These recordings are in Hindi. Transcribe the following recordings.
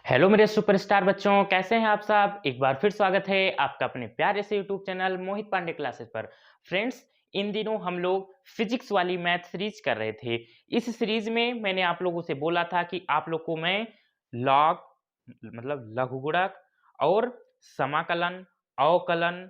हेलो मेरे सुपरस्टार बच्चों, कैसे हैं आप सब। एक बार फिर स्वागत है आपका अपने प्यारे से यूट्यूब चैनल मोहित पांडे क्लासेस पर। फ्रेंड्स, इन दिनों हम लोग फिजिक्स वाली मैथ सीरीज कर रहे थे। इस सीरीज में मैंने आप लोगों से बोला था कि आप लोग को मैं लॉग मतलब लघुगुणक और समाकलन, अवकलन,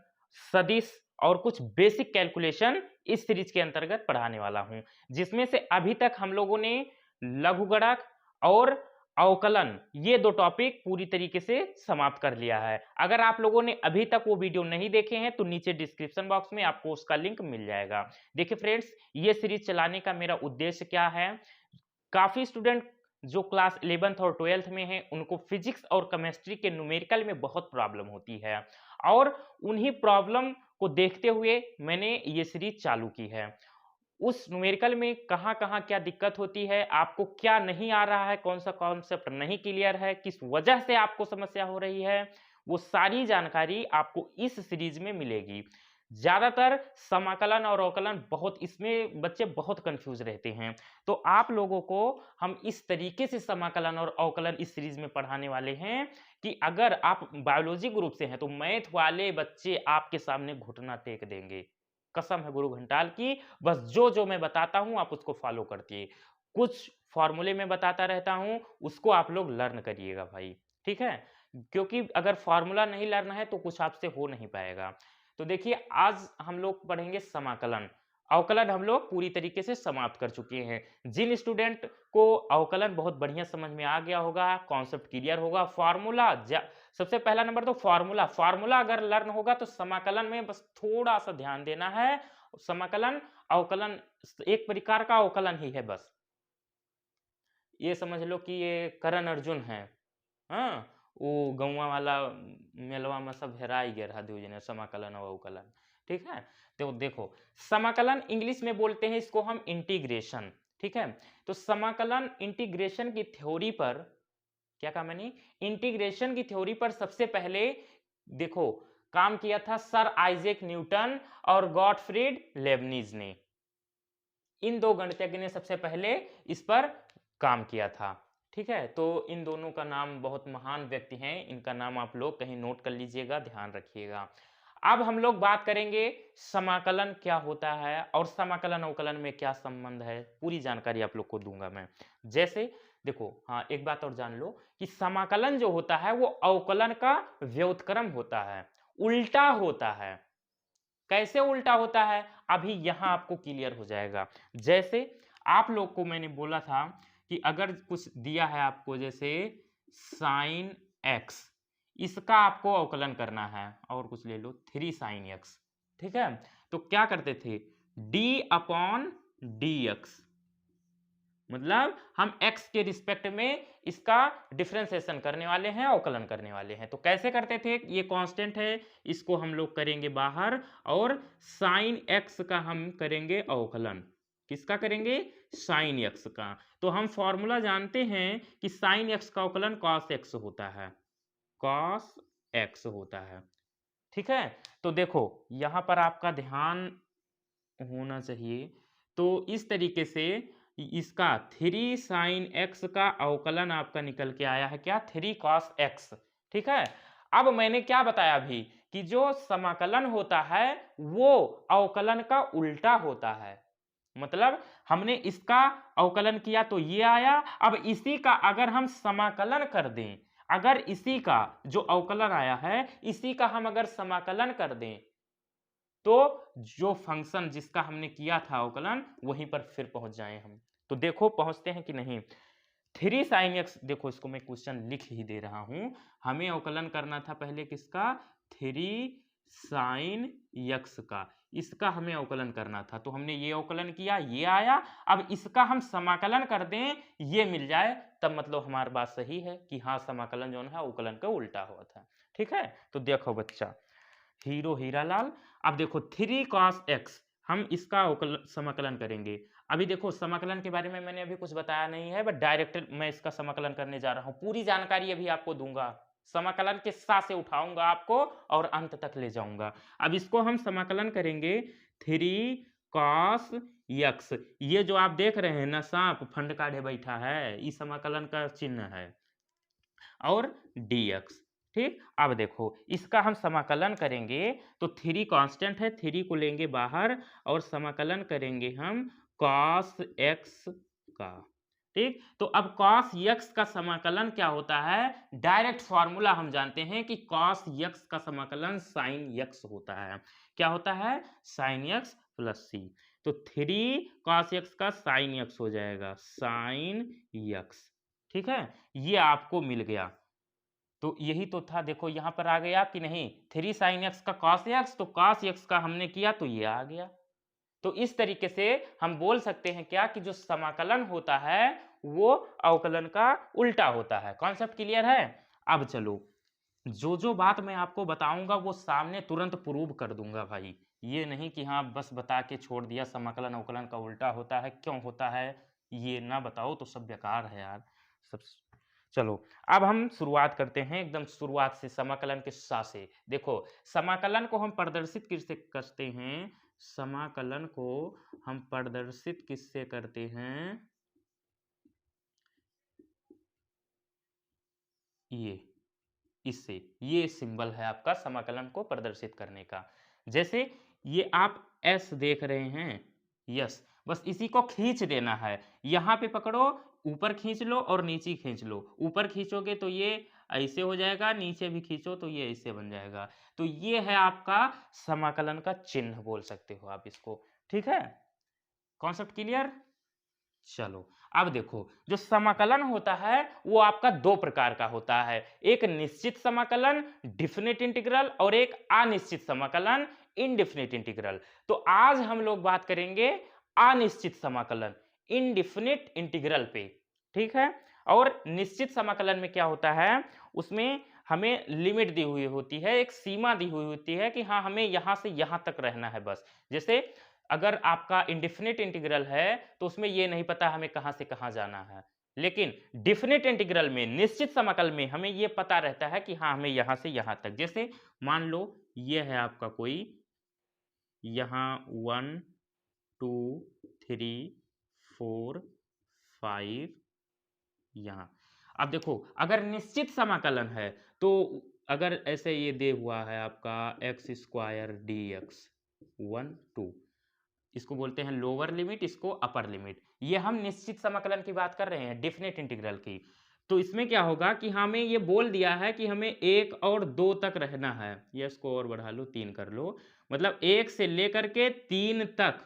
सदिश और कुछ बेसिक कैलकुलेशन इस सीरीज के अंतर्गत पढ़ाने वाला हूं, जिसमें से अभी तक हम लोगों ने लघुगणक और अवकलन ये दो टॉपिक पूरी तरीके से समाप्त कर लिया है। अगर आप लोगों ने अभी तक वो वीडियो नहीं देखे हैं तो नीचे डिस्क्रिप्शन बॉक्स में आपको उसका लिंक मिल जाएगा। देखिए फ्रेंड्स, ये सीरीज चलाने का मेरा उद्देश्य क्या है। काफी स्टूडेंट जो क्लास 11th और 12th में हैं उनको फिजिक्स और केमिस्ट्री के न्यूमेरिकल में बहुत प्रॉब्लम होती है, और उन्हीं प्रॉब्लम को देखते हुए मैंने ये सीरीज चालू की है। उस न्यूमेरिकल में कहाँ-कहाँ क्या दिक्कत होती है, आपको क्या नहीं आ रहा है, कौन-सा कॉन्सेप्ट नहीं क्लियर है, किस वजह से आपको समस्या हो रही है, वो सारी जानकारी आपको इस सीरीज में मिलेगी। ज़्यादातर समाकलन और अवकलन बहुत इसमें बच्चे बहुत कन्फ्यूज़ रहते हैं। तो आप लोगों को हम इस तरीके से समाकलन और अवकलन इस सीरीज में पढ़ाने वाले हैं कि अगर आप बायोलॉजी ग्रुप से हैं तो मैथ वाले बच्चे आपके सामने घुटना टेक देंगे। कसम है गुरु घंटाल की। बस जो-जो मैं बताता हूँ आप उसको फ़ॉलो करतिए। कुछ फ़ॉर्मूले मैं बताता रहता हूँ, उसको आप लोग लर्न करिएगा भाई, ठीक है? क्योंकि अगर फ़ॉर्मूला नहीं लर्न है तो कुछ आपसे हो नहीं पाएगा। तो देखिए, आज हम लोग पढ़ेंगे समाकलन। अवकलन हम लोग पूरी तरीके से समाप्त कर चुके हैं। जिन स्टूडेंट को अवकलन बहुत बढ़िया समझ में आ गया होगा, कॉन्सेप्ट क्लियर होगा, फ़ॉर्मूला सबसे पहला नंबर तो फ़ॉर्मूला, फ़ॉर्मूला अगर लर्न होगा तो समाकलन में बस थोड़ा-सा ध्यान देना है। समाकलन, अवकलन एक प्रकार का अवकलन ही है बस। ये समझ लो कि ये करण अर्जुन है, हाँ? वो गौवा वाला मेलवा में सब हेराई गे रहा दुई समाकलन और अवकलन, ठीक है? तो देखो, समाकलन इंग्लिश में बोलते हैं इसको हम इंटीग्रेशन, ठीक है? तो समाकलन इंटीग्रेशन की थ्योरी पर क्या कहा मैंने? इंटीग्रेशन की थ्योरी पर सबसे पहले देखो काम किया था सर आइजैक न्यूटन और गॉटफ्रीड लेबनिज ने। इन दो गणितज्ञ ने सबसे पहले इस पर काम किया था, ठीक है? तो इन दोनों का नाम बहुत महान व्यक्ति हैं, इनका नाम आप लोग कहीं नोट कर लीजिएगा, ध्यान रखिएगा। अब हम लोग बात करेंगे समाकलन क्या होता है और समाकलन अवकलन में क्या संबंध है, पूरी जानकारी आप लोग को दूँगा मैं। जैसे देखो, हाँ, एक बात और जान लो कि समाकलन जो होता है वो अवकलन का व्युत्क्रम होता है, उल्टा होता है। कैसे उल्टा होता है? अभी यहां आपको क्लियर हो जाएगा। जैसे आप लोग को मैंने बोला था कि अगर कुछ दिया है आपको, जैसे साइन एक्स, इसका आपको अवकलन करना है, और कुछ ले लो 3 साइन एक्स, ठीक है? तो क्या करते थे, डी अपॉन डी एक्स, मतलब हम x के रिस्पेक्ट में इसका डिफरेंशिएशन करने वाले हैं, अवकलन करने वाले हैं। तो कैसे करते थे, ये कांस्टेंट है, इसको हम लोग करेंगे बाहर, और साइन x का हम करेंगे अवकलन। किसका करेंगे? साइन x का। तो हम फॉर्मूला जानते हैं कि साइन x का अवकलन cos x होता है, cos x होता है, ठीक है? तो देखो यहां पर आपका ध्यान होना चाहिए। तो इस तरीके से इसका 3 साइन एक्स का अवकलन आपका निकल के आया है क्या? 3 कॉस एक्स, ठीक है? अब मैंने क्या बताया अभी कि जो समाकलन होता है वो अवकलन का उल्टा होता है। मतलब हमने इसका अवकलन किया तो ये आया, अब इसी का अगर हम समाकलन कर दें, अगर इसी का जो अवकलन आया है इसी का हम अगर समाकलन कर दें, तो जो फंक्शन जिसका हमने किया था अवकलन वहीं पर फिर पहुंच जाएं हम। तो देखो पहुंचते हैं कि नहीं। 3 साइन एक्स, देखो इसको मैं क्वेश्चन लिख ही दे रहा हूं। हमें अवकलन करना था पहले किसका? 3 साइन एक्स का, इसका हमें अवकलन करना था। तो हमने ये अवकलन किया, ये आया। अब इसका हम समाकलन कर दें, ये मिल जाए, तब मतलब हमारी बात सही है कि हाँ समाकलन जो है अवकलन का उल्टा हुआ था, ठीक है? तो देखो बच्चा, हीरो हीरालाल, अब देखो 3 cos x, हम इसका समाकलन करेंगे। अभी देखो समाकलन के बारे में मैंने अभी कुछ बताया नहीं है, बट डायरेक्ट मैं इसका समाकलन करने जा रहा हूं। पूरी जानकारी अभी आपको दूंगा, समाकलन के साथ से उठाऊंगा आपको और अंत तक ले जाऊंगा। अब इसको हम समाकलन करेंगे 3 cos x, ये जो आप देख रहे हैं ना सांप फंड काढ़े बैठा है, इस समाकलन का चिन्ह है। और dx। ठीक, अब देखो इसका हम समाकलन करेंगे तो 3 कांस्टेंट है, 3 को लेंगे बाहर और समाकलन करेंगे हम cos x का। ठीक, तो अब cos x का समाकलन क्या होता है, डायरेक्ट फॉर्मूला हम जानते हैं कि cos x का समाकलन sin x होता है। क्या होता है, sin x प्लस c। तो 3 cos x का sin x हो जाएगा, sin x। ठीक है, ये आपको मिल गया। तो यही तो था, देखो यहाँ पर आ गया कि नहीं, 3 sin x का cos x, तो cos x का हमने किया तो ये आ गया। तो इस तरीके से हम बोल सकते हैं क्या कि जो समाकलन होता है वो अवकलन का उल्टा होता है। कॉन्सेप्ट क्लियर है? अब चलो, जो बात मैं आपको बताऊंगा वो सामने तुरंत प्रूव कर दूंगा भाई। ये नहीं कि हाँ बस बता के छोड़ दिया समाकलन अवकलन का उल्टा होता है, क्यों होता है ये ना बताओ तो सब बेकार है यार सब। चलो अब हम शुरुआत करते हैं एकदम शुरुआत से, समाकलन के सा से। देखो समाकलन को हम प्रदर्शित किससे करते हैं, समाकलन को हम प्रदर्शित किससे करते हैं, ये इससे, ये सिंबल है आपका समाकलन को प्रदर्शित करने का। जैसे ये आप एस देख रहे हैं, यस, बस इसी को खींच देना है। यहाँ पे पकड़ो, ऊपर खींच लो और नीचे खींच लो। ऊपर खींचोगे तो ये ऐसे हो जाएगा, नीचे भी खींचो तो ये ऐसे बन जाएगा। तो ये है आपका समाकलन का चिन्ह, बोल सकते हो आप इसको। ठीक है, कॉन्सेप्ट क्लियर? चलो अब देखो, जो समाकलन होता है वो आपका दो प्रकार का होता है, एक निश्चित समाकलन डिफिनिट इंटीग्रल और एक अनिश्चित समाकलन इनडिफिनिट इंटीग्रल। तो आज हम लोग बात करेंगे अनिश्चित समाकलन इनडिफिनिट इंटीग्रल पे। ठीक है, और निश्चित समाकलन में क्या होता है, उसमें हमें लिमिट दी हुई होती है, एक सीमा दी हुई होती है कि हाँ हमें यहां से यहां तक रहना है बस। जैसे अगर आपका इंडिफिनिट इंटीग्रल है तो उसमें ये नहीं पता हमें कहां से कहां जाना है, लेकिन डिफिनिट इंटीग्रल में, निश्चित समाकल में हमें ये पता रहता है कि हाँ हमें यहां से यहां तक। जैसे मान लो ये है आपका कोई, यहां 1 2 3 4 5 यहाँ। अब देखो अगर निश्चित समाकलन है तो अगर ऐसे ये दे हुआ है आपका एक्स स्क्वायर डी एक्स 1 2, इसको बोलते हैं लोअर लिमिट, इसको अपर लिमिट। ये हम निश्चित समाकलन की बात कर रहे हैं, डेफिनेट इंटीग्रल की। तो इसमें क्या होगा कि हमें ये बोल दिया है कि हमें 1 और 2 तक रहना है, ये इसको और बढ़ा लो 3 कर लो, मतलब 1 से लेकर के 3 तक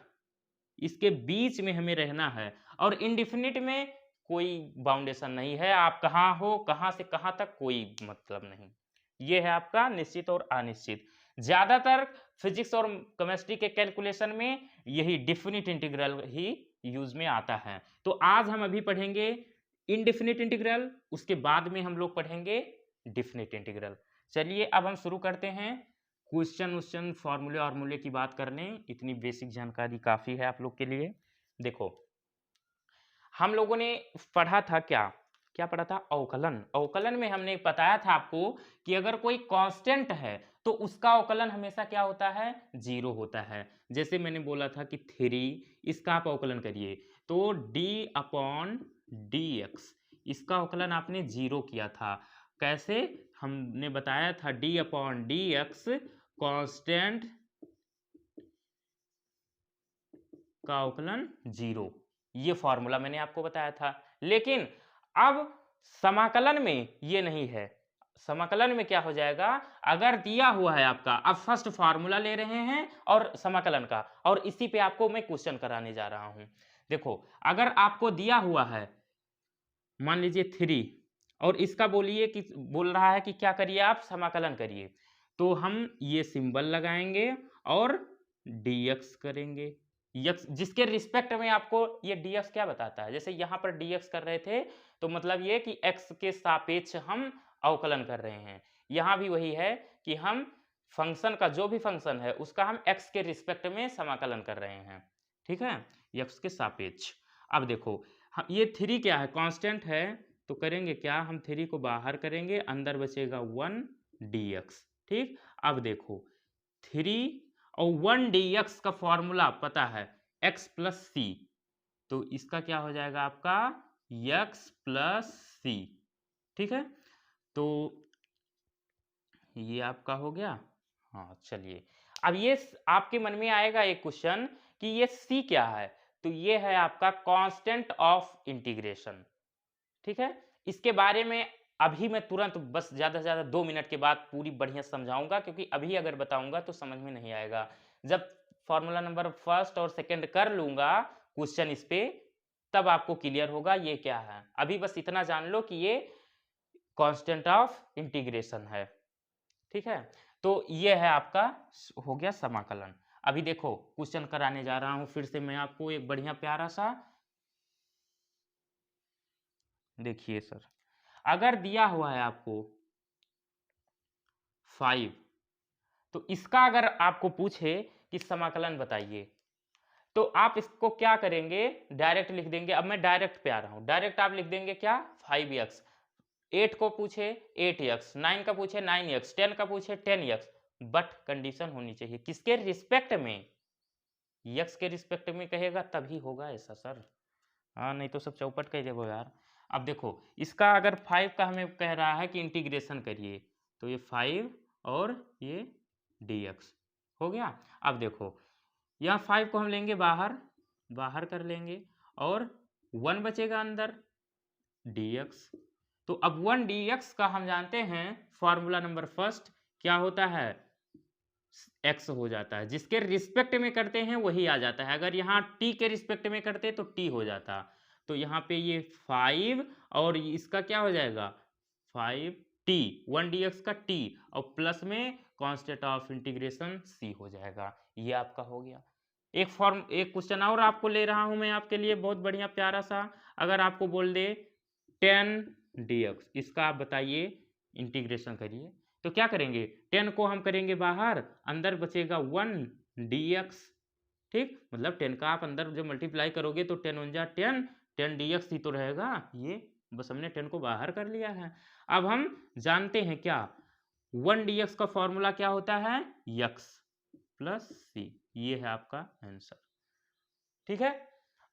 इसके बीच में हमें रहना है। और इंडिफिनिट में कोई बाउंडेशन नहीं है, आप कहाँ हो, कहाँ से कहाँ तक कोई मतलब नहीं। ये है आपका निश्चित और अनिश्चित। ज्यादातर फिजिक्स और केमिस्ट्री के कैलकुलेशन में यही डिफिनिट इंटीग्रल ही यूज में आता है। तो आज हम अभी पढ़ेंगे इनडिफिनिट इंटीग्रल, उसके बाद में हम लोग पढ़ेंगे डिफिनिट इंटीग्रल। चलिए अब हम शुरू करते हैं क्वेश्चन फॉर्मूले और की बात करने। इतनी बेसिक जानकारी काफी है आप लोग के लिए। देखो हम लोगों ने पढ़ा था क्या क्या पढ़ा था, अवकलन। अवकलन में हमने बताया था आपको कि अगर कोई कांस्टेंट है तो उसका अवकलन हमेशा क्या होता है, 0 होता है। जैसे मैंने बोला था कि 3, इसका आप अवकलन करिए तो d/dx, इसका अवकलन आपने 0 किया था। कैसे, हमने बताया था d/dx कांस्टेंट का अवकलन 0, ये फॉर्मूला मैंने आपको बताया था। लेकिन अब समाकलन में ये नहीं है। समाकलन में क्या हो जाएगा, अगर दिया हुआ है आपका, अब फर्स्ट फार्मूला ले रहे हैं और समाकलन का, और इसी पे आपको मैं क्वेश्चन कराने जा रहा हूं। देखो अगर आपको दिया हुआ है मान लीजिए 3, और इसका बोलिए कि बोल रहा है कि क्या करिए आप, समाकलन करिए, तो हम ये सिंबल लगाएंगे और dx करेंगे। यक्स जिसके रिस्पेक्ट में आपको ये dx क्या बताता है, जैसे यहां पर dx कर रहे थे तो मतलब ये कि x के सापेक्ष हम अवकलन कर रहे हैं। यहां भी वही है कि हम फंक्शन का, जो भी फंक्शन है उसका हम x के रिस्पेक्ट में समाकलन कर रहे हैं। ठीक है, x के सापेक्ष। अब देखो ये 3 क्या है, कांस्टेंट है, तो करेंगे क्या, हम 3 को बाहर करेंगे, अंदर बचेगा 1 dx। ठीक, अब देखो 3 और 1 dx का फॉर्मूला पता है x प्लस सी, तो इसका क्या हो जाएगा आपका x प्लस सी। ठीक है, तो ये आपका हो गया। हाँ चलिए, अब ये आपके मन में आएगा एक क्वेश्चन कि ये सी क्या है, तो ये है आपका कांस्टेंट ऑफ इंटीग्रेशन। ठीक है, इसके बारे में अभी मैं तुरंत बस ज़्यादा से ज़्यादा 2 मिनट के बाद पूरी बढ़िया समझाऊंगा, क्योंकि अभी अगर बताऊंगा तो समझ में नहीं आएगा। जब फॉर्मूला नंबर फर्स्ट और सेकंड कर लूंगा क्वेश्चन इस पे, तब आपको क्लियर होगा ये क्या है। अभी बस इतना जान लो कि ये कांस्टेंट ऑफ इंटीग्रेशन है। ठीक है, तो ये है आपका हो गया समाकलन। अभी देखो क्वेश्चन कराने जा रहा हूं फिर से मैं आपको एक बढ़िया प्यारा सा। देखिए सर, अगर दिया हुआ है आपको 5, तो इसका अगर आपको पूछे कि समाकलन बताइए, तो आप इसको क्या करेंगे, डायरेक्ट लिख देंगे। अब मैं डायरेक्ट पे आ रहा हूं, डायरेक्ट आप लिख देंगे क्या, 5x। 8 को पूछे 8x, 9 का पूछे 9x, 10 का पूछे 10x, बट कंडीशन होनी चाहिए किसके रिस्पेक्ट में, x के रिस्पेक्ट में कहेगा तभी होगा ऐसा सर। हाँ नहीं तो सब चौपट कह देबो यार। अब देखो इसका अगर 5 का हमें कह रहा है कि इंटीग्रेशन करिए, तो ये 5 और ये dx हो गया। अब देखो यहाँ 5 को हम लेंगे बाहर, बाहर कर लेंगे और 1 बचेगा अंदर dx। तो अब 1 dx का हम जानते हैं फॉर्मूला नंबर फर्स्ट क्या होता है, x हो जाता है, जिसके रिस्पेक्ट में करते हैं वही आ जाता है। अगर यहाँ t के रिस्पेक्ट में करते तो t हो जाता। तो यहाँ पे ये 5 और इसका क्या हो जाएगा 5t, 1 dx का t और प्लस में कांस्टेंट ऑफ इंटीग्रेशन c हो जाएगा। ये आपका हो गया। एक क्वेश्चन और आपको ले रहा हूं मैं आपके लिए बहुत बढ़िया प्यारा सा। अगर आपको बोल दे 10 dx, इसका आप बताइए इंटीग्रेशन करिए, तो क्या करेंगे, 10 को हम करेंगे बाहर, अंदर बचेगा 1 dx। ठीक, मतलब 10 का आप अंदर जो मल्टीप्लाई करोगे तो 10 1 जा 10, 10 dx ही तो रहेगा। ये बस हमने 10 को बाहर कर लिया है। अब हम जानते हैं क्या, 1 dx का फॉर्मूला क्या होता है, x प्लस c। ये है आपका आंसर। ठीक है,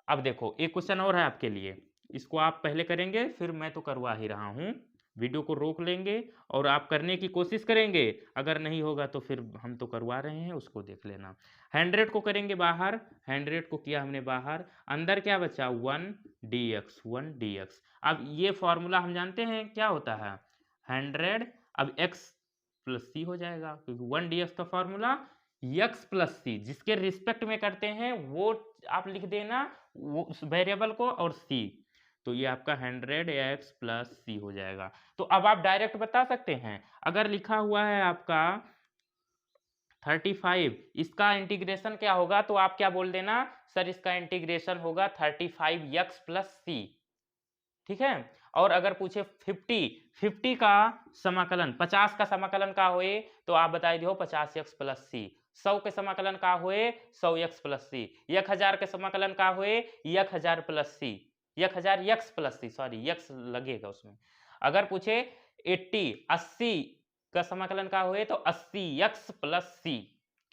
अब देखो एक क्वेश्चन और है आपके लिए, इसको आप पहले करेंगे फिर मैं तो करवा ही रहा हूं। वीडियो को रोक लेंगे और आप करने की कोशिश करेंगे, अगर नहीं होगा तो फिर हम तो करवा रहे हैं उसको देख लेना। 100 को करेंगे बाहर, 100 को किया हमने बाहर, अंदर क्या बचा 1 dx, 1 dx। अब ये फॉर्मूला हम जानते हैं क्या होता है 100, अब x प्लस c हो जाएगा, क्योंकि 1 dx का फॉर्मूला x प्लस c, जिसके रिस्पेक्ट में करते हैं वो आप लिख देना वो उस वेरिएबल को और c, तो ये आपका 100x प्लस c हो जाएगा। तो अब आप डायरेक्ट बता सकते हैं, अगर लिखा हुआ है आपका 35, इसका इंटीग्रेशन क्या होगा, तो आप क्या बोल देना सर इसका इंटीग्रेशन होगा 35x प्लस c। ठीक है, और अगर पूछे 50 का समाकलन, 50 का समाकलन का होए तो आप बताई दो 50x प्लस c। 100 के समाकलन का होए 100x प्लस c। 1000 के समाकलन का होए 1000 plus c, 1000 x plus c, sorry x लगेगा उसमें। अगर पूछे 80 का समाकलन का होए तो 80x प्लस c।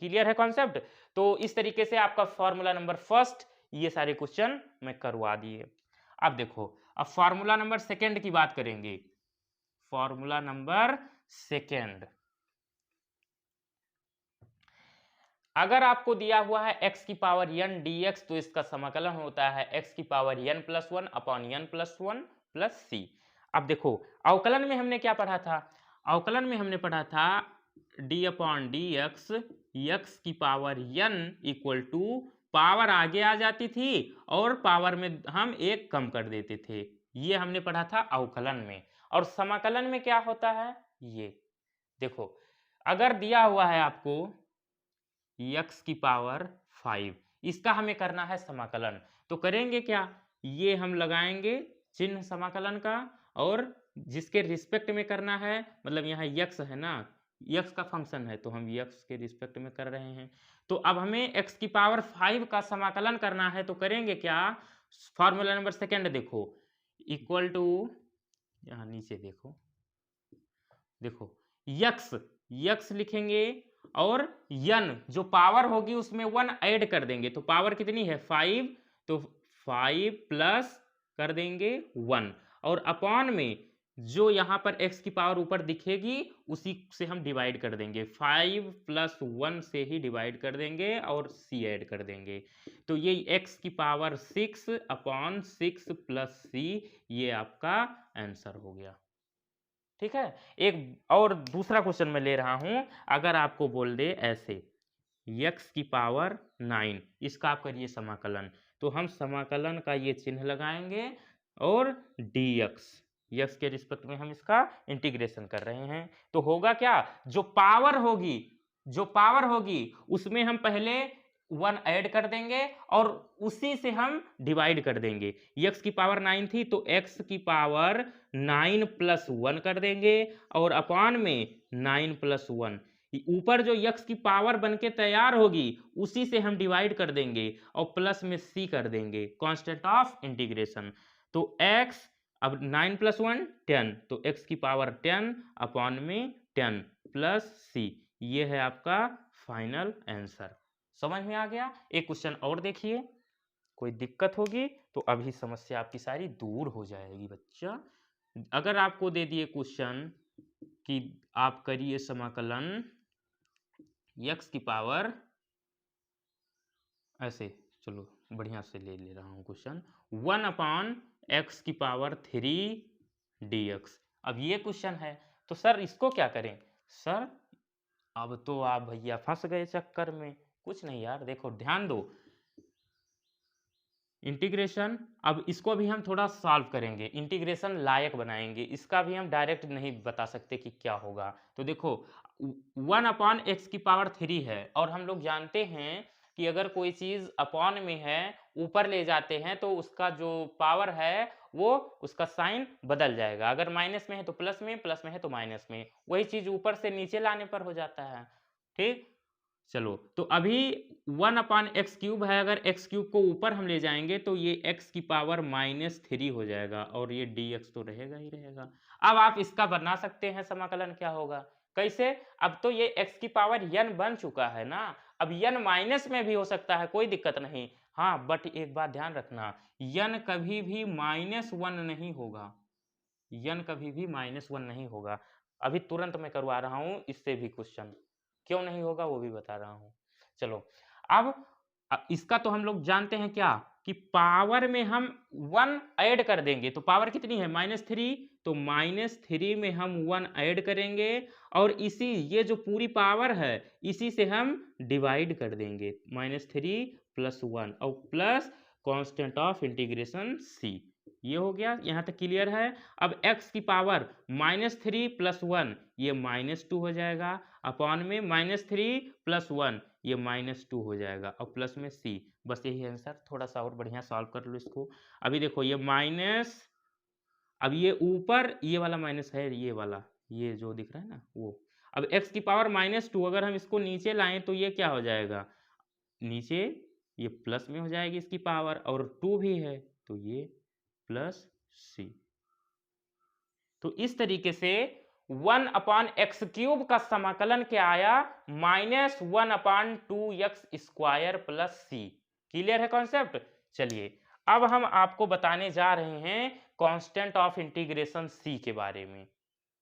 क्लियर है कॉन्सेप्ट। तो इस तरीके से आपका फॉर्मूला नंबर फर्स्ट ये सारे क्वेश्चन मैं करवा दिए। अब देखो, अब फॉर्मूला नंबर सेकंड की बात करेंगे। फॉर्मूला नंबर सेकंड, अगर आपको दिया हुआ है x की पावर n dx, तो इसका समाकलन होता है x की power n plus 1 upon n plus 1 plus c। अब देखो अवकलन में हमने क्या पढ़ा था, अवकलन में हमने पढ़ा था d अपॉन dx, x की power n equal to, power आगे आ जाती थी और पावर में हम एक कम कर देते थे, ये हमने पढ़ा था अवकलन में। और समाकलन में क्या होता है, ये देखो अगर दिया हुआ है आपको x की पावर 5, इसका हमें करना है समाकलन, तो करेंगे क्या, ये हम लगाएंगे चिन्ह समाकलन का, और जिसके रिस्पेक्ट में करना है, मतलब यहाँ x है ना, x का फंक्शन है तो हम x के रिस्पेक्ट में कर रहे हैं। तो अब हमें x की पावर 5 का समाकलन करना है, तो करेंगे क्या, फॉर्मूला नंबर सेकंड देखो, इक्वल टू, यहाँ नीचे देखो, देखो x लिखेंगे और n जो पावर होगी उसमें 1 ऐड कर देंगे, तो पावर कितनी है 5, तो 5 प्लस कर देंगे 1, और अपॉन में जो यहाँ पर x की पावर ऊपर दिखेगी उसी से हम डिवाइड कर देंगे, 5 + 1 से ही डिवाइड कर देंगे और c ऐड कर देंगे। तो ये x की पावर 6/6 + c, ये आपका आंसर हो गया। ठीक है, एक और दूसरा क्वेश्चन मैं ले रहा हूं। अगर आपको बोल दे ऐसे x की पावर 9, इसका आप करिए समाकलन, तो हम समाकलन का ये चिन्ह लगाएंगे और dx, x के रिस्पेक्ट में हम इसका इंटीग्रेशन कर रहे हैं। तो होगा क्या, जो पावर होगी उसमें हम पहले 1 ऐड कर देंगे और उसी से हम डिवाइड कर देंगे। x की पावर 9 थी तो x की पावर 9 + 1 कर देंगे और अपॉन में 9 + 1, ऊपर जो x की पावर बनके तैयार होगी उसी से हम डिवाइड कर देंगे और प्लस में c कर देंगे, कांस्टेंट ऑफ इंटीग्रेशन। तो x, अब 9 + 1 10, तो x की पावर 10 अपॉन में 10 + c, ये है आपका फाइनल आंसर। समझ में आ गया? एक क्वेश्चन और देखिए, कोई दिक्कत होगी तो अभी समस्या आपकी सारी दूर हो जाएगी बच्चा। अगर आपको दे दिए क्वेश्चन कि आप करिए समाकलन x की पावर, ऐसे चलो बढ़िया से ले रहा हूं क्वेश्चन, 1/x की पावर 3 dx। अब ये क्वेश्चन है तो सर इसको क्या करें? सर अब तो आप भैया फंस गए चक्कर में। कुछ नहीं यार, देखो ध्यान दो, इंटीग्रेशन, अब इसको भी हम थोड़ा सॉल्व करेंगे, इंटीग्रेशन लायक बनाएंगे, इसका भी हम डायरेक्ट नहीं बता सकते कि क्या होगा। तो देखो 1/x की पावर 3 है और हम लोग जानते हैं कि अगर कोई चीज अपॉन में है ऊपर ले जाते हैं तो उसका जो पावर है वो उसका साइन बदल जाएगा, अगर माइनस में है तो प्लस में, प्लस में है तो माइनस में, वही चीज ऊपर से नीचे लाने पर हो जाता है। ठीक, चलो तो अभी 1/x³ है, अगर x³ को ऊपर हम ले जाएंगे तो ये x की पावर -3 हो जाएगा और ये dx तो रहेगा ही रहेगा। अब आप इसका बना सकते हैं समाकलन, क्या होगा, कैसे? अब तो ये x की पावर n बन चुका है ना, अब n माइनस में भी हो सकता है, कोई दिक्कत नहीं। हाँ बट एक बात ध्यान रखना, n कभी भी -1 नहीं होगा, n कभी भी -1 नहीं होगा। अभी तुरंत मैं करवा रहा हूं इससे भी क्वेश्चन, क्यों नहीं होगा वो भी बता रहा हूं। चलो अब इसका तो हम लोग जानते हैं क्या कि पावर में हम 1 ऐड कर देंगे, तो पावर कितनी है -3, तो -3 में हम 1 ऐड करेंगे और इसी ये जो पूरी पावर है इसी से हम डिवाइड कर देंगे, -3 + 1 और plus constant of integration c। ये हो गया, यहां तक क्लियर है। अब x की पावर -3 + 1, ये -2 हो जाएगा, अपॉन में -3 + 1, ये -2 हो जाएगा और प्लस में c। बस यही आंसर, थोड़ा सा और बढ़िया सॉल्व कर लो इसको। अभी देखो ये माइनस, अब ये ऊपर ये वाला माइनस है, ये वाला ये जो दिख रहा है ना वो, अब x की पावर -2 अगर हम इसको नीचे लाएं तो ये क्या हो जाएगा, नीचे ये प्लस में हो जाएगी इसकी पावर और 2 भी है तो ये +c। तो इस तरीके से 1/x³ का समाकलन क्या आया, -1/2x² + c। क्लियर है कॉन्सेप्ट? चलिए अब हम आपको बताने जा रहे हैं कांस्टेंट ऑफ इंटीग्रेशन c के बारे में,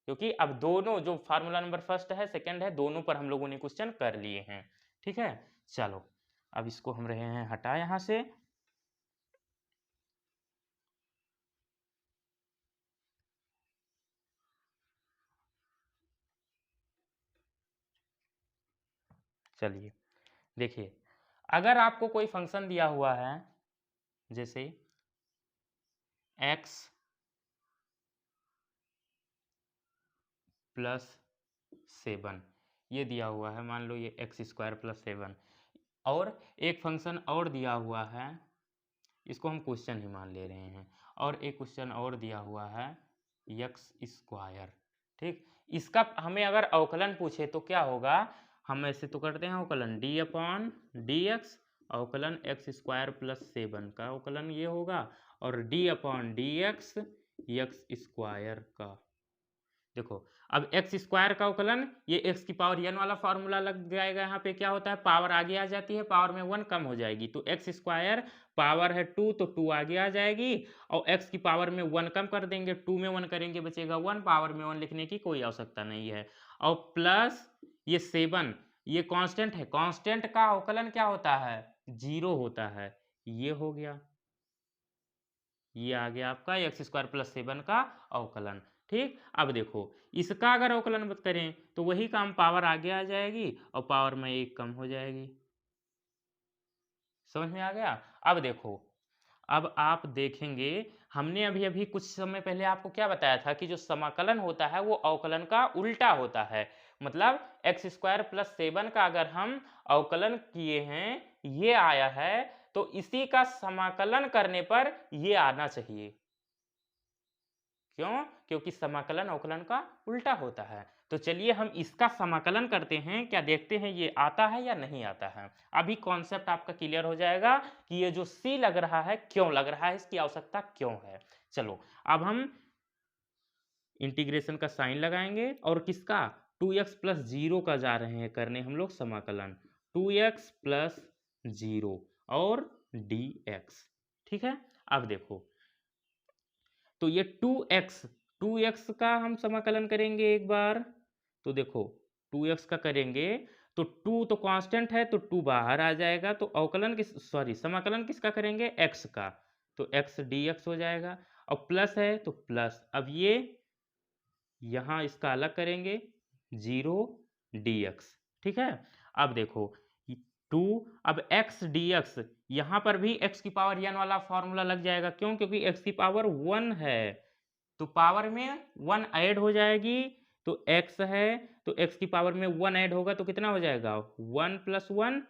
क्योंकि अब दोनों जो फार्मूला नंबर फर्स्ट है सेकंड है दोनों पर हम लोगों ने क्वेश्चन कर लिए हैं। ठीक है, चलो अब इसको हम रहे हैं हटा यहां से। चलिए देखिए, अगर आपको कोई फंक्शन दिया हुआ है जैसे x + 7, ये दिया हुआ है, मान लो ये x² + 7, और एक फंक्शन और दिया हुआ है, इसको हम क्वेश्चन ही मान ले रहे हैं, और एक क्वेश्चन और दिया हुआ है x²। ठीक, इसका हमें अगर अवकलन पूछे तो क्या होगा, हम ऐसे तो करते हैं अवकलन d/dx, अवकलन x² + 7 का अवकलन ये होगा और d/dx x² का। देखो अब एक्स स्क्वायर का अवकलन, ये एक्स की पावर n वाला फॉर्मूला लग जाएगा। यहाँ पे क्या होता है, पावर आगे आ जाती है, पावर में 1 कम हो जाएगी, तो एक्स स्क्वायर पावर है 2 तो 2 आगे आ जाएगी, और एक्स की पावर में 1 कम कर देंगे, 2 में 1 करेंगे बचेगा 1, पावर में 1 लिखने की कोई आवश्यकता नहीं है। और प्लस ये 7, ये कांस्टेंट है, कांस्टेंट का अवकलन क्या होता है, 0 होता है। ये हो गया, ये आ गया आपका एक्स स्क्वायर प्लस 7 का अवकलन। ठीक, अब देखो इसका अगर अवकलन मत करें तो वही काम, पावर आगे आ जाएगी और पावर में 1 कम हो जाएगी। समझ में आ गया। अब देखो, अब आप देखेंगे, हमने अभी अभी कुछ समय पहले आपको क्या बताया था कि जो समाकलन होता है वो अवकलन का उल्टा होता है। मतलब एक्स स्क्वायर प्लस 7 का अगर हम अवकलन किए हैं, ये आया है, तो इसी का समाकलन करने पर ये आना चाहिए। क्यों? क्योंकि समाकलन अवकलन का उल्टा होता है। तो चलिए हम इसका समाकलन करते हैं, क्या देखते हैं ये आता है या नहीं आता है। अभी कॉन्सेप्ट आपका क्लियर हो जाएगा कि ये जो C लग रहा है क्यों लग रहा है, इसकी आवश्यकता क्यों है। चलो अब हम इंटीग्रेशन का साइन लगाएंगे और किसका, 2x प्लस 0 का जा रहे हैं करने हम लोग समाकलन, 2x प्लस 0 और dx। ठीक है, अब देखो तो ये 2x का हम समाकलन करेंगे एक बार, तो देखो 2x का करेंगे तो 2 तो कांस्टेंट है तो 2 बाहर आ जाएगा, तो अवकलन समाकलन किसका करेंगे, x का, तो x dx हो जाएगा, और प्लस है तो प्लस, अब ये यहां इसका अलग करेंगे 0 dx। ठीक है, अब देखो 2, अब x dx, यहां पर भी x की पावर n वाला फॉर्मूला लग जाएगा। क्यों? क्योंकि x की पावर 1 है, तो पावर में 1 ऐड हो जाएगी, तो x है तो x की पावर में 1 ऐड होगा तो कितना हो जाएगा, 1 प्लस 1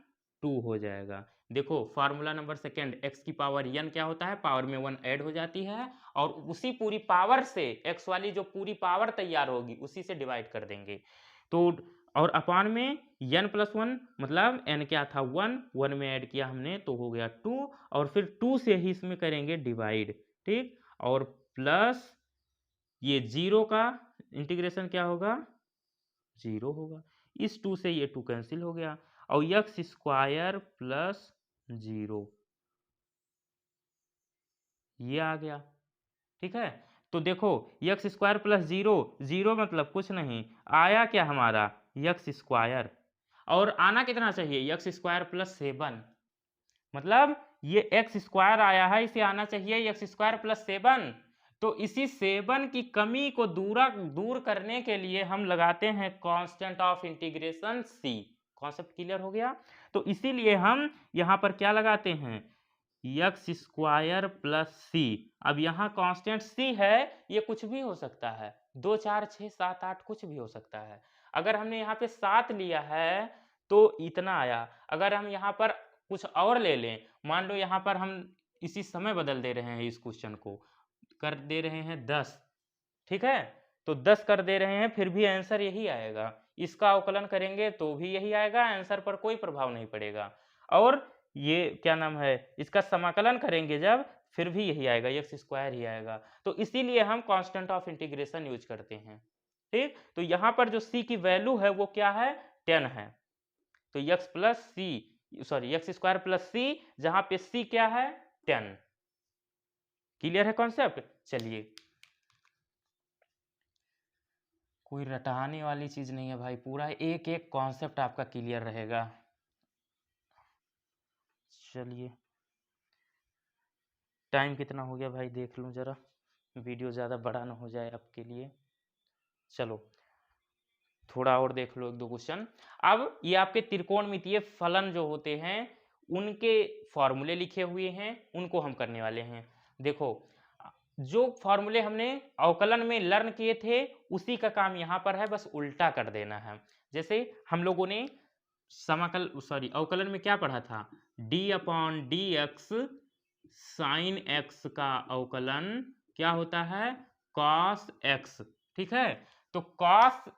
2 हो जाएगा। देखो फार्मूला नंबर सेकंड, x की पावर n क्या होता है, पावर में 1 ऐड हो जाती है, और उसी पूरी पावर से x वाली जो पूरी पावर तैयार होगी उसी से डिवाइड कर देंगे, तो और अपान में n प्लस 1, मतलब n क्या था 1 में ऐड किया हमने तो हो गया 2, और फिर 2 से ही इसमें करेंगे डिवाइड। ठीक, और प्लस ये 0 का इंटीग्रेशन क्या होगा, 0 होगा, इस 2 से ये 2 कैंसिल हो गया, और x स्क्वायर प्लस 0 ये आ गया। ठीक है, तो देखो एक्स स्क्वायर प्लस 0, 0 मतलब कुछ नहीं, आया क्या हमारा एक्स स्क्वायर, और आना कितना चाहिए, एक्स स्क्वायर प्लस 7, मतलब ये एक्स स्क्वायर आया है, इसे आना चाहिए एक्स स्क्वायर प्लस 7। तो इसी 7 की कमी को दूर करने के लिए हम लगाते हैं constant of integration c। Concept clear हो गया। तो इसीलिए हम यहाँ पर क्या लगाते हैं, एक्स स्क्वायर प्लस सी। अब यहाँ कांस्टेंट c है, ये कुछ भी हो सकता है, 2 4 6 7 8 कुछ भी हो सकता है। अगर हमने यहाँ पे 7 लिया है तो इतना आया, अगर हम यहाँ पर कुछ और ले लें, मान लो यहाँ पर हम इसी समय बदल दे रहे हैं, इस क्वेश्चन को कर दे रहे हैं 10, ठीक है, तो 10 कर दे रहे हैं, फिर भी आंसर यही आएगा। इसका अवकलन करेंगे तो भी यही आएगा, आंसर पर कोई प्रभाव नहीं पड़ेगा। और ये क्या नाम है, इसका समाकलन करेंगे जब, फिर भी यही आएगा, एक्स स्क्वायर ही आएगा। तो इसीलिए हम कांस्टेंट ऑफ इंटीग्रेशन यूज करते हैं। ठीक, तो यहाँ पर जो c की वैल्यू है वो क्या है, 10 है, तो x प्लस सी, सॉरी एक्स स्क्वायर प्लस सी, जहां पे c क्या है 10। क्लियर है कॉन्सेप्ट। चलिए, कोई रटाने वाली चीज नहीं है भाई, पूरा एक एक कॉन्सेप्ट आपका क्लियर रहेगा। चलिए, टाइम कितना हो गया भाई देख लूं जरा, वीडियो ज़्यादा बड़ा ना हो जाए आपके लिए। चलो थोड़ा और देख लो, एक दो क्वेश्चन। अब ये आपके त्रिकोणमितीय फलन जो होते हैं उनके फॉर्मूले लिखे हुए हैं, उनको हम करने वाले हैं। देखो जो फॉर्मूले हमने अवकलन में लर्न किए थे उसी का काम यहाँ पर है, बस उल्टा कर देना है। जैसे हम लोगों ने अवकलन में क्या पढ़ा था, d upon D x sine x का अवकलन क्या होता है, कॉस एक्स। ठीक है, तो कॉस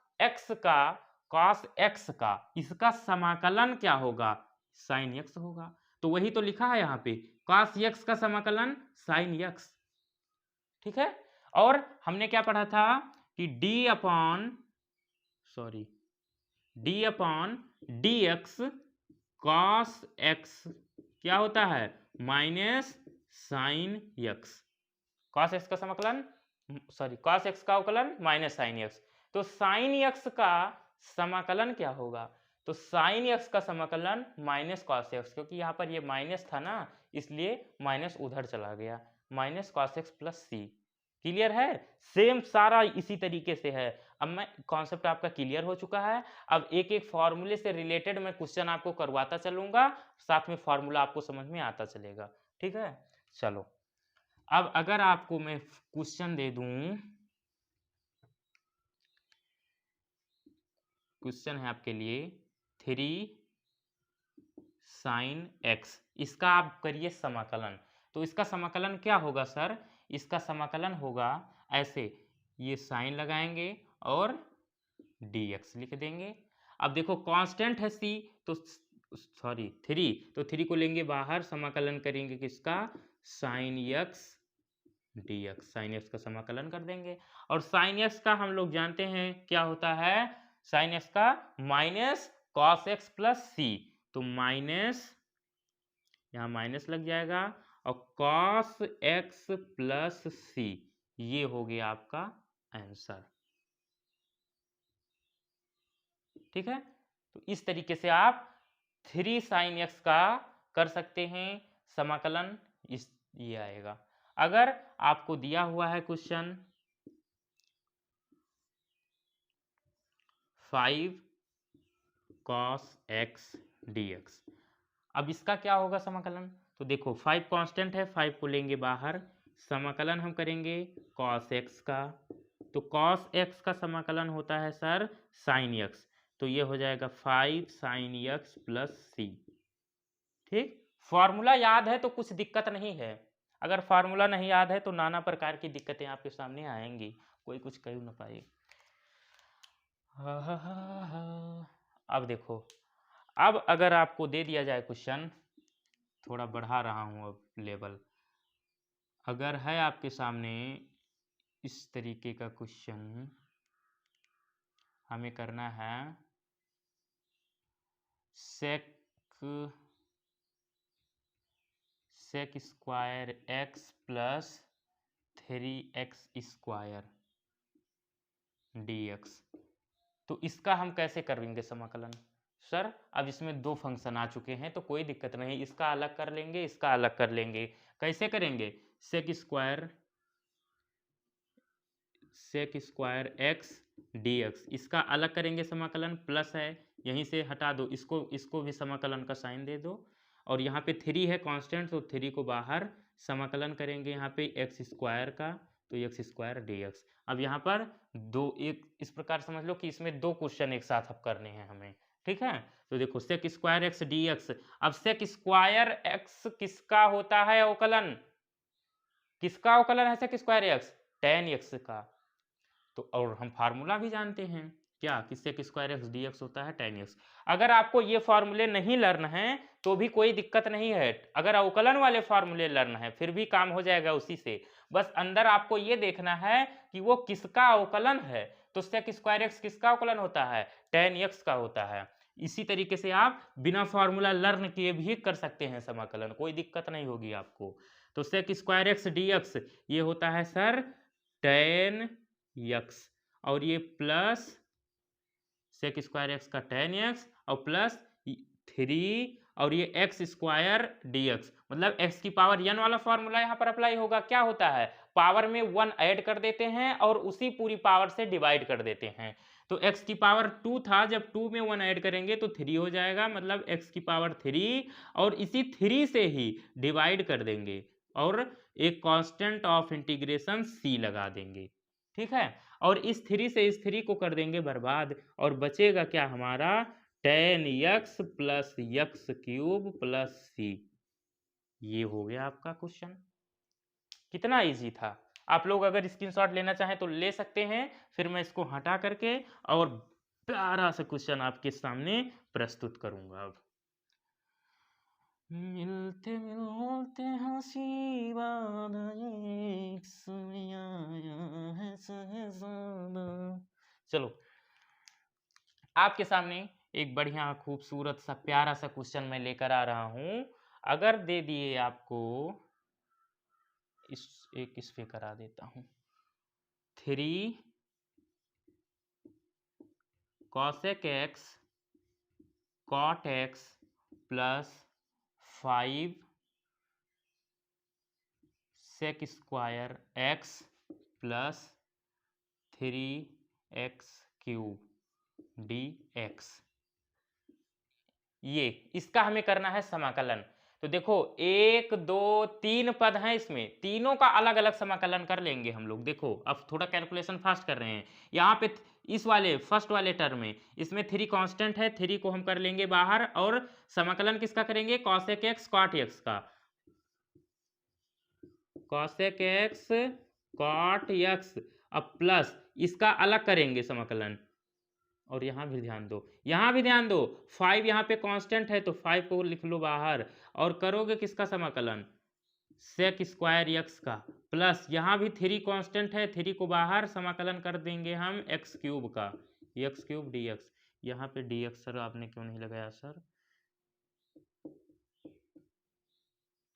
एक्स का इसका समाकलन क्या होगा, साइन एक्स होगा। तो वही तो लिखा है यहाँ पे, कॉस एक्स का समाकलन साइन एक्स। ठीक है, और हमने क्या पढ़ा था कि कि D upon D x cos x क्या होता है minus sine x. Cos x का समाकलन कॉस एक्स का अवकलन माइनस साइन एक्स। तो साइन एक्स का समाकलन क्या होगा? तो साइन एक्स का समाकलन माइनस कॉस एक्स, क्योंकि यहाँ पर ये माइनस था ना इसलिए माइनस उधर चला गया, माइनस कॉस एक्स प्लस सी। क्लियर है? सेम सारा इसी तरीके से है। अब मैं कॉन्सेप्ट आपका क्लियर हो चुका है। अब एक एक फॉर्मूले से रिलेटेड मैं क्वेश्चन आपको करवाता चलूंगा, साथ में फॉर्मूला आपको समझ में आता चलेगा। ठीक है, चलो अब अगर आपको मैं क्वेश्चन दे दूं, क्वेश्चन है आपके लिए 3 साइन एक्स, इसका आप करिए समाकलन। तो इसका समाकलन क्या होगा सर? इसका समाकलन होगा ऐसे, ये साइन लगाएंगे और dx लिख देंगे। अब देखो कांस्टेंट है c, तो सॉरी 3, तो 3 को लेंगे बाहर, समाकलन करेंगे किसका? Sine x dx, sine x का समाकलन कर देंगे। और साइन x का हम लोग जानते हैं क्या होता है? साइन x का माइनस कॉस x प्लस सी, तो माइनस, यहाँ माइनस लग जाएगा और कॉस x प्लस सी, ये हो गया आपका आंसर। ठीक है, तो इस तरीके से आप 3 साइन एक्स का कर सकते हैं समाकलन, इस ये आएगा। अगर आपको दिया हुआ है क्वेश्चन 5 cos x dx, अब इसका क्या होगा समाकलन? तो देखो 5 कांस्टेंट है, 5 को लेंगे बाहर, समाकलन हम करेंगे cos x का, तो cos x का समाकलन होता है सर sin x, तो ये हो जाएगा 5 sin x प्लस सी। ठीक, फॉर्मूला याद है तो कुछ दिक्कत नहीं है, अगर फार्मूला नहीं याद है तो नाना प्रकार की दिक्कतें आपके सामने आएंगी, कोई कुछ कह ना पाए। अब देखो, अब अगर आपको दे दिया जाए क्वेश्चन, थोड़ा बढ़ा रहा हूं अब लेवल, अगर है आपके सामने इस तरीके का क्वेश्चन, हमें करना है sec square x plus 3x square dx, तो इसका हम कैसे करेंगे समाकलन? सर अब इसमें 2 फंक्शन आ चुके हैं तो कोई दिक्कत नहीं, इसका अलग कर लेंगे, इसका अलग कर लेंगे। कैसे करेंगे? सेक स्क्वायर एक्स dx, इसका अलग करेंगे समाकलन, प्लस है यहीं से हटा दो, इसको भी समाकलन का साइन दे दो, और यहाँ पे 3 है कांस्टेंट, तो 3 को बाहर, समाकलन करेंगे यहाँ पे एक्स स्क्वायर का, तो एक्स स्क्वायर dx। अब यहाँ पर एक इस प्रकार समझ लो कि इसमें 2 क्वेश्चन एक साथ अब करने हैं हमें। ठीक है, तो देखो सेक स्क्वायर एक्स dx, अब सेक स्क्वायर एक्स किसका होता है अवकलन? किसका अवकलन है sec square x? tan x का। तो और हम फार्मूला भी जानते हैं क्या, कि सेक स्क्वायर एक्स dx होता है tan x। अगर आपको ये फार्मूले नहीं लर्न है तो भी कोई दिक्कत नहीं है, अगर अवकलन वाले फार्मूले लर्न है फिर भी काम हो जाएगा उसी से, बस अंदर आपको ये देखना है कि वो किसका अवकलन है। तो सेक स्क्वायर एक्स किसका अवकलन होता है? tan x का होता है। इसी तरीके से आप बिना फार्मूला लर्न किए भी कर सकते हैं समाकलन, कोई दिक्कत नहीं होगी आपको। तो सेक स्क्वायर एक्स dx ये होता है सर tan x, और ये प्लस सेक स्क्वायर एक्स का tan x और प्लस 3 और ये एक्स स्क्वायर dx, मतलब x की पावर n वाला फॉर्मूला यहाँ पर अप्लाई होगा। क्या होता है? पावर में 1 ऐड कर देते हैं और उसी पूरी पावर से डिवाइड कर देते हैं। तो x की पावर 2 था, जब 2 में 1 ऐड करेंगे तो 3 हो जाएगा, मतलब x की पावर 3, और इसी 3 से ही डिवाइड कर देंगे और एक कांस्टेंट ऑफ इंटीग्रेशन c लगा देंगे। ठीक है, और इस 3 से इस 3 को कर देंगे बर्बाद, और बचेगा क्या हमारा? tan x plus X cube plus C. ये हो गया आपका क्वेश्चन। कितना इजी था। आप लोग अगर स्क्रीनशॉट लेना चाहें तो ले सकते हैं, फिर मैं इसको हटा करके और प्यारा सा क्वेश्चन आपके सामने प्रस्तुत करूंगा। अब मिलते मिलते हंसी बात है, एक समय आया है शहज़ादा, चलो आपके सामने एक बढ़िया खूबसूरत सा प्यारा सा क्वेश्चन मैं लेकर आ रहा हूं। अगर दे दिए आपको, इस पे करा देता हूं, 3 cosec x cot x plus 5 sec square x plus 3x cube dx, ये इसका हमें करना है समाकलन। तो देखो 1 2 3 पद हैं, इसमें तीनों का अलग अलग समाकलन कर लेंगे हम लोग। देखो अब थोड़ा कैलकुलेशन फास्ट कर रहे हैं। यहाँ पे इस वाले फर्स्ट वाले टर्म में इसमें 3 कांस्टेंट है, 3 को हम कर लेंगे बाहर, और समाकलन किसका करेंगे, cosec x cot x का, cosec x cot x, अब प्लस इसका अलग करेंगे समाकलन। और यहां भी ध्यान दो, यहां भी ध्यान दो, 5 यहां पे कांस्टेंट है तो 5 को लिख लो बाहर, और करोगे किसका समाकलन, सेक स्क्वायर एक्स का, प्लस यहां भी 3 कांस्टेंट है, 3 को बाहर, समाकलन कर देंगे हम एक्स क्यूब का, एक्स क्यूब डीएक्स। यहां पे डीएक्स सर आपने क्यों नहीं लगाया सर,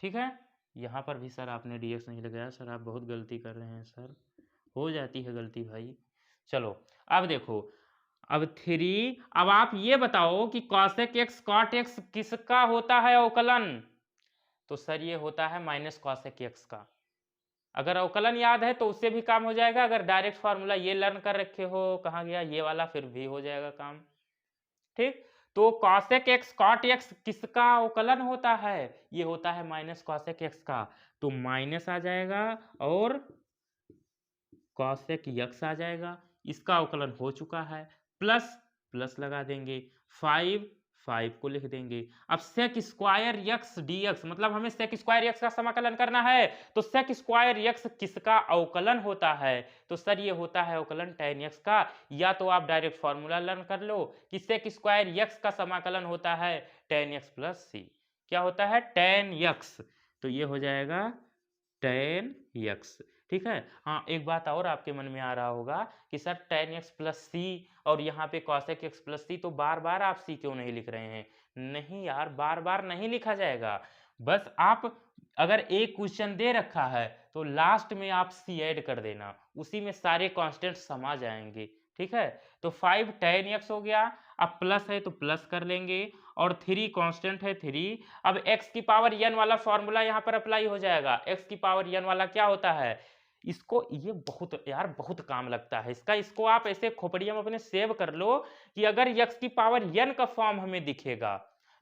ठीक है, यहां पर भी सर आपने डीएक्स नहीं लगाया सर, आप बहुत गलती कर रहे हैं सर, हो जाती है गलती भाई। चलो अब देखो, अब 3, अब आप ये बताओ कि cosec x cot x किसका होता है अवकलन, तो सर ये होता है माइनस cosec x का। अगर अवकलन याद है तो उससे भी काम हो जाएगा, अगर डायरेक्ट फार्मूला ये लर्न कर रखे हो, कहाँ गया ये वाला, फिर भी हो जाएगा काम, ठीक। तो cosec x cot x किसका अवकलन होता है, ये होता है माइनस cosec x का, तो माइनस आ जाएगा और cosec x आ जाएगा, इसका अवकलन हो चुका है, प्लस प्लस लगा देंगे, 5 को लिख देंगे। अब सेक स्क्वायर एक्स डीएक्स, मतलब हमें सेक स्क्वायर एक्स का समाकलन करना है, तो सेक स्क्वायर एक्स किसका अवकलन होता है, तो सर ये होता है अवकलन tan एक्स का। या तो आप डायरेक्ट फॉर्मूला लर्न कर लो कि सेक स्क्वायर एक्स का समाकलन होता है tan एक्स प्लस सी, क्या होता है tan एक्स, तो ये हो जाएगा tan एक्स, ठीक है। हाँ एक बात और आपके मन में आ रहा होगा कि सर tan x प्लस सी और यहाँ पे cosec x प्लस सी, तो बार बार आप c क्यों नहीं लिख रहे हैं, नहीं यार बार बार नहीं लिखा जाएगा, बस आप अगर एक क्वेश्चन दे रखा है तो लास्ट में आप c ऐड कर देना, उसी में सारे कांस्टेंट समा जाएंगे, ठीक है। तो 5 tan x हो गया, अब प्लस है तो प्लस कर लेंगे, और 3 कांस्टेंट है 3, अब x की पावर n वाला फॉर्मूला यहाँ पर अप्लाई हो जाएगा, x की पावर n वाला क्या होता है, इसको ये बहुत यार बहुत काम लगता है इसका, इसको आप ऐसे खोपड़िया में अपने सेव कर लो कि अगर x की पावर n का फॉर्म हमें दिखेगा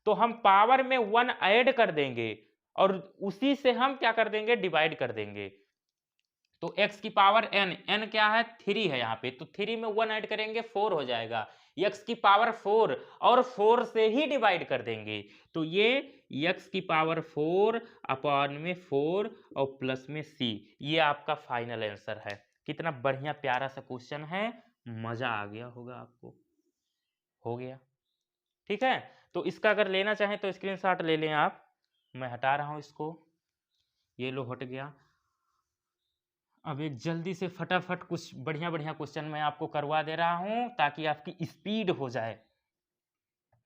तो हम पावर में 1 ऐड कर देंगे और उसी से हम क्या कर देंगे, डिवाइड कर देंगे। तो x की पावर n क्या है, 3 है यहाँ पे, तो 3 में 1 ऐड करेंगे 4 हो जाएगा, x की पावर 4 और 4 से ही डिवाइड कर देंगे, तो ये x की पावर 4 अपॉन में 4 और प्लस में c, ये आपका फाइनल आंसर है। कितना बढ़िया प्यारा सा क्वेश्चन है, मजा आ गया होगा आपको, हो गया, ठीक है। तो इसका अगर लेना चाहें तो स्क्रीनशॉट ले लें आप, मैं हटा रहा हूं इसको, ये लो हट गया। अब एक जल्दी से फटाफट कुछ बढ़िया बढ़िया क्वेश्चन मैं आपको करवा दे रहा हूं ताकि आपकी स्पीड हो जाए,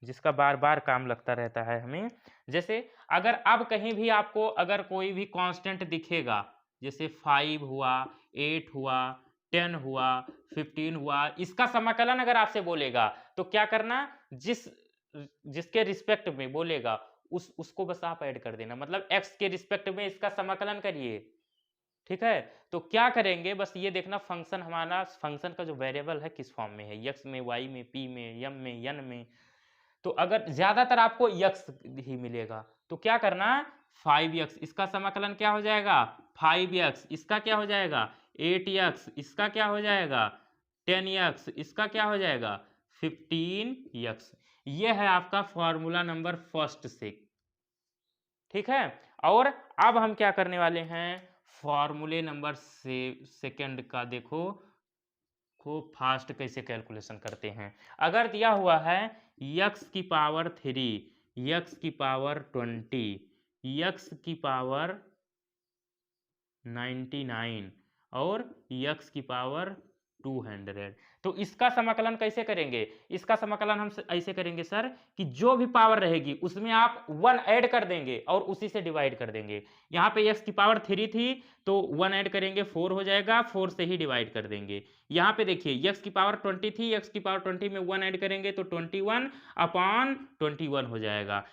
जिसका बार बार काम लगता रहता है हमें। जैसे अगर अब कहीं भी आपको अगर कोई भी कांस्टेंट दिखेगा, जैसे 5 हुआ, 8 हुआ, 10 हुआ, 15 हुआ, इसका समाकलन अगर आपसे बोलेगा तो क्या करना, जिसके रिस्पेक्ट में बोलेगा उसको बस आप ऐड कर देना, मतलब x के रिस्पेक्ट में इसका समाकलन करिए, ठीक है। तो क्या करेंगे, बस ये देखना फंक्शन हमारा, फंक्शन का जो वेरिएबल है किस फॉर्म में है, x में, y में, p में, m में, n में, तो अगर ज्यादातर आपको x ही मिलेगा तो क्या करना, 5x इसका समाकलन क्या हो जाएगा, 5x इसका क्या हो जाएगा, 8x इसका क्या हो जाएगा, 10x इसका क्या हो जाएगा, 15x, ये है आपका फॉर्मूला नंबर फर्स्ट से, ठीक है। और अब हम क्या करने वाले हैं, फॉर्मूले नंबर सेकंड का देखो खूब फास्ट कैसे कैलकुलेशन करते हैं। अगर दिया हुआ है x की पावर 3, x की पावर 20, x की पावर 99 और x की पावर 200। तो इसका समाकलन कैसे करेंगे? इसका समाकलन हम ऐसे करेंगे सर कि जो भी पावर रहेगी उसमें आप 1 ऐड कर देंगे और उसी से डिवाइड कर देंगे। यहाँ पे x की पावर 3 थी तो 1 ऐड करेंगे 4 हो जाएगा, 4 से ही डिवाइड कर देंगे। यहाँ पे देखिए x की पावर 20 थी, x की पावर 20 में 1 ऐड करेंगे तो 21/21 हो जाएगा।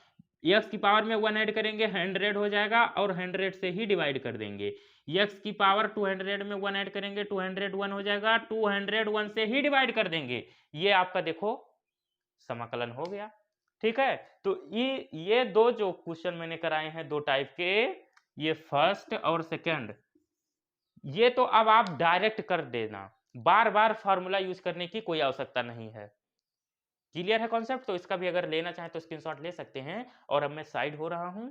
x की पावर में 1 ऐड करेंगे 100 हो जाएगा और 100 से ही डिवाइड कर देंगे। x की पावर 200 में 1 ऐड करेंगे 201 हो जाएगा, 201 से ही डिवाइड कर देंगे। ये आपका देखो समाकलन हो गया। ठीक है, तो ये दो जो क्वेश्चन मैंने कराए हैं दो टाइप के, ये फर्स्ट और सेकंड, ये तो अब आप डायरेक्ट कर देना, बार बार फॉर्मूला यूज करने की कोई आवश्यकता नहीं है। क्लियर है कॉन्सेप्ट? तो इसका भी अगर लेना चाहें तो स्क्रीनशॉट ले सकते हैं। और अब मैं साइड हो रहा हूं,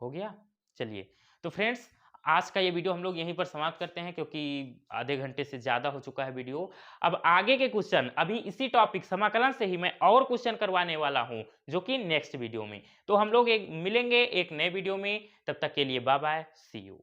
हो गया। चलिए, तो फ्रेंड्स आज का ये वीडियो हम लोग यहीं पर समाप्त करते हैं क्योंकि आधे घंटे से ज्यादा हो चुका है वीडियो। अब आगे के क्वेश्चन अभी इसी टॉपिक समाकलन से ही मैं और क्वेश्चन करवाने वाला हूं जो कि नेक्स्ट वीडियो में। तो हम लोग मिलेंगे एक नए वीडियो में, तब तक के लिए बाय बाय, सी यू।